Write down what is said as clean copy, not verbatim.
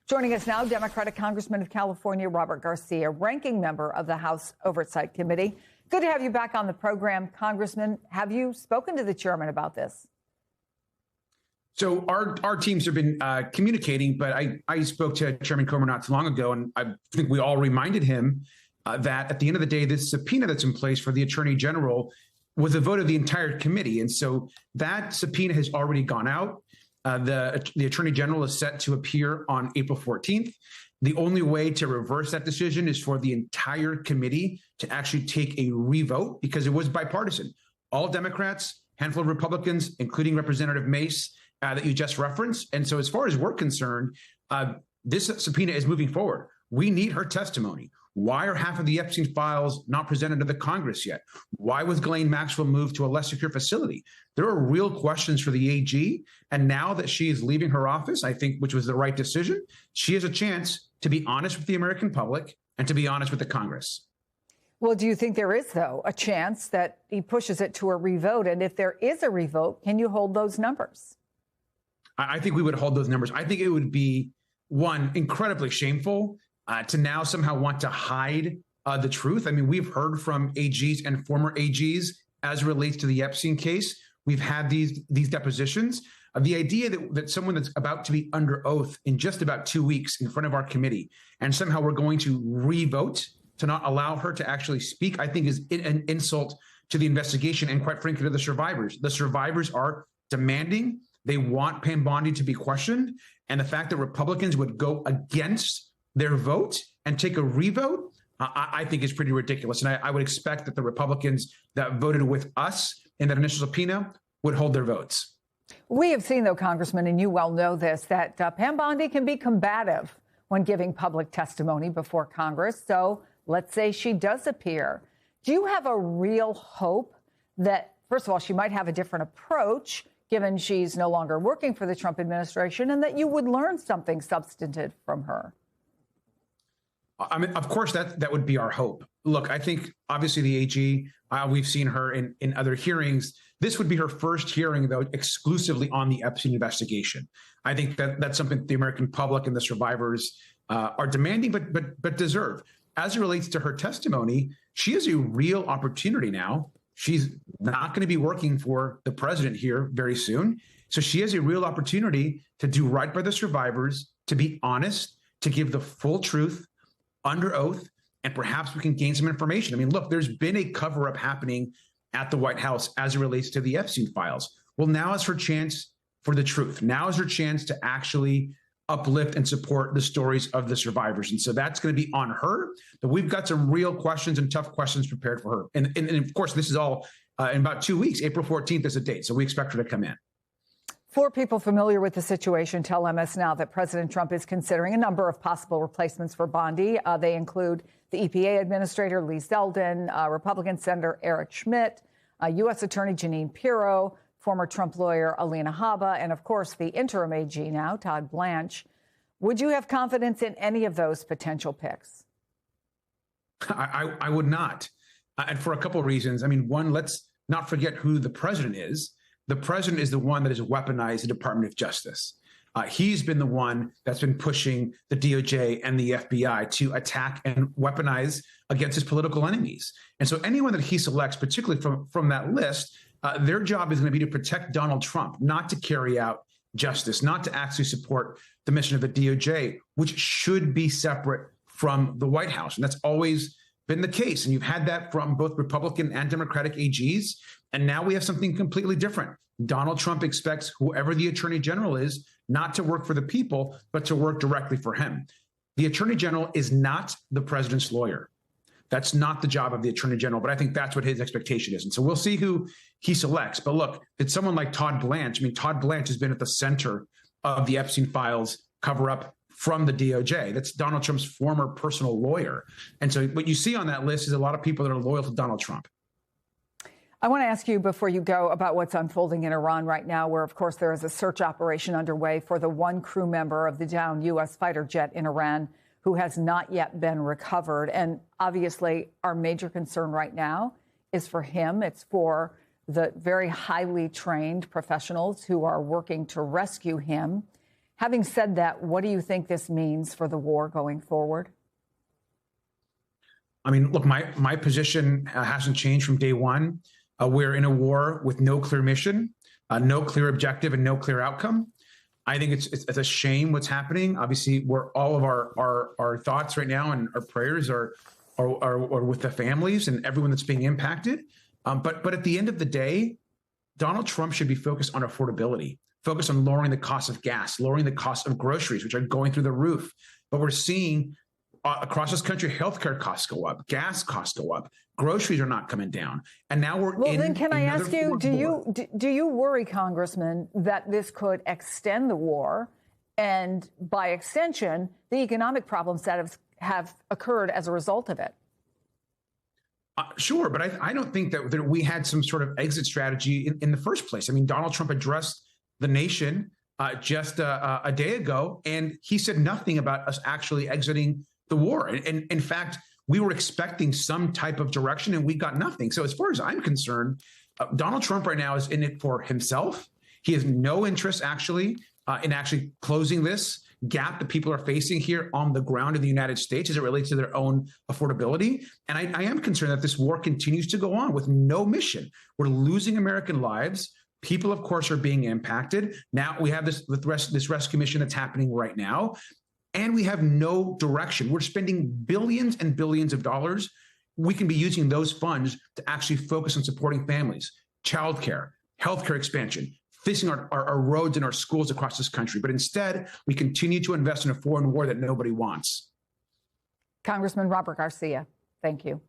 Joining us now, Democratic Congressman of California, Robert Garcia, ranking member of the House Oversight Committee. Good to have you back on the program, Congressman. Have you spoken to the chairman about this? So our teams have been communicating, but I spoke to Chairman Comer not too long ago, and I think we all reminded him that at the end of the day, this subpoena that's in place for the Attorney General was a vote of the entire committee. And so that subpoena has already gone out. The Attorney General is set to appear on April 14th. The only way to reverse that decision is for the entire committee to actually take a revote, because it was bipartisan. All Democrats, handful of Republicans, including Representative Mace, that you just referenced. And so as far as we're concerned, this subpoena is moving forward. We need her testimony. Why are half of the Epstein files not presented to the Congress yet? Why was Ghislaine Maxwell moved to a less secure facility? There are real questions for the AG. And now that she is leaving her office, I think, which was the right decision, she has a chance to be honest with the American public and to be honest with the Congress. Well, do you think there is, though, a chance that he pushes it to a revote? And if there is a revote, can you hold those numbers? I think we would hold those numbers. I think it would be, one, incredibly shameful to now somehow want to hide the truth. I mean, we've heard from AGs and former AGs as it relates to the Epstein case. We've had these depositions. The idea that someone that's about to be under oath in just about 2 weeks in front of our committee, and somehow we're going to re-vote to not allow her to actually speak, I think is an insult to the investigation and, quite frankly, to the survivors. The survivors are demanding. They want Pam Bondi to be questioned. And the fact that Republicans would go against their vote and take a revote, I think is pretty ridiculous. And I would expect that the Republicans that voted with us in that initial subpoena would hold their votes. We have seen, though, Congressman, and you well know this, that Pam Bondi can be combative when giving public testimony before Congress. So let's say she does appear. Do you have a real hope that, first of all, she might have a different approach, given she's no longer working for the Trump administration, and that you would learn something substantive from her? I mean, of course, that would be our hope. Look, I think obviously the AG, we've seen her in other hearings. This would be her first hearing, though, exclusively on the Epstein investigation. I think that's something the American public and the survivors are demanding, but deserve. As it relates to her testimony, she has a real opportunity now. She's not going to be working for the president here very soon. So she has a real opportunity to do right by the survivors, to be honest, to give the full truth under oath, and perhaps we can gain some information. I mean, look, there's been a cover-up happening at the White House as it relates to the Epstein files. Well, now is her chance for the truth. Now is her chance to actually uplift and support the stories of the survivors. And so that's going to be on her. But we've got some real questions and tough questions prepared for her. And of course, this is all in about 2 weeks. April 14th is the date. So we expect her to come in. For people familiar with the situation, tell MS Now that President Trump is considering a number of possible replacements for Bondi. They include the EPA Administrator Lee Zeldin, Republican Senator Eric Schmidt, U.S. Attorney Jeanine Pirro, former Trump lawyer Alina Habba, and, of course, the interim AG now, Todd Blanche. Would you have confidence in any of those potential picks? I would not. And for a couple of reasons. I mean, one, let's not forget who the president is. The president is the one that has weaponized the Department of Justice. He's been the one that's been pushing the DOJ and the FBI to attack and weaponize against his political enemies. And so anyone that he selects, particularly from that list, their job is going to be to protect Donald Trump, not to carry out justice, not to actually support the mission of the DOJ, which should be separate from the White House. And that's always been the case. And you've had that from both Republican and Democratic AGs. And now we have something completely different. Donald Trump expects whoever the attorney general is not to work for the people, but to work directly for him. The attorney general is not the president's lawyer. That's not the job of the attorney general, but I think that's what his expectation is. And so we'll see who he selects. But look, it's someone like Todd Blanche. I mean, Todd Blanche has been at the center of the Epstein files cover up from the DOJ. That's Donald Trump's former personal lawyer. And so what you see on that list is a lot of people that are loyal to Donald Trump. I want to ask you before you go about what's unfolding in Iran right now, where, of course, there is a search operation underway for the one crew member of the downed U.S. fighter jet in Iran who has not yet been recovered. And obviously, our major concern right now is for him. It's for the very highly trained professionals who are working to rescue him. Having said that, what do you think this means for the war going forward? I mean, look, my position hasn't changed from day one. We're in a war with no clear mission, no clear objective, and no clear outcome. I think it's a shame what's happening. Obviously, we're all of our thoughts right now and our prayers are with the families and everyone that's being impacted. But at the end of the day, Donald Trump should be focused on affordability, focused on lowering the cost of gas, lowering the cost of groceries, which are going through the roof. But we're seeing across this country, healthcare costs go up, gas costs go up, groceries are not coming down, and now we're well. In then, can I ask you? Do you worry, Congressman, that this could extend the war, and by extension, the economic problems that have occurred as a result of it? Sure, but I don't think that we had some sort of exit strategy in the first place. I mean, Donald Trump addressed the nation just a day ago, and he said nothing about us actually exiting the war. And in fact, we were expecting some type of direction, and we got nothing. So as far as I'm concerned, Donald Trump right now is in it for himself. He has no interest actually in actually closing this gap that people are facing here on the ground in the United States as it relates to their own affordability. And I am concerned that this war continues to go on with no mission. We're losing American lives. People, of course, are being impacted. Now we have this rescue mission that's happening right now, and we have no direction. We're spending billions and billions of dollars. We can be using those funds to actually focus on supporting families, childcare, healthcare expansion, fixing our roads and our schools across this country. But instead, we continue to invest in a foreign war that nobody wants. Congressman Robert Garcia, thank you.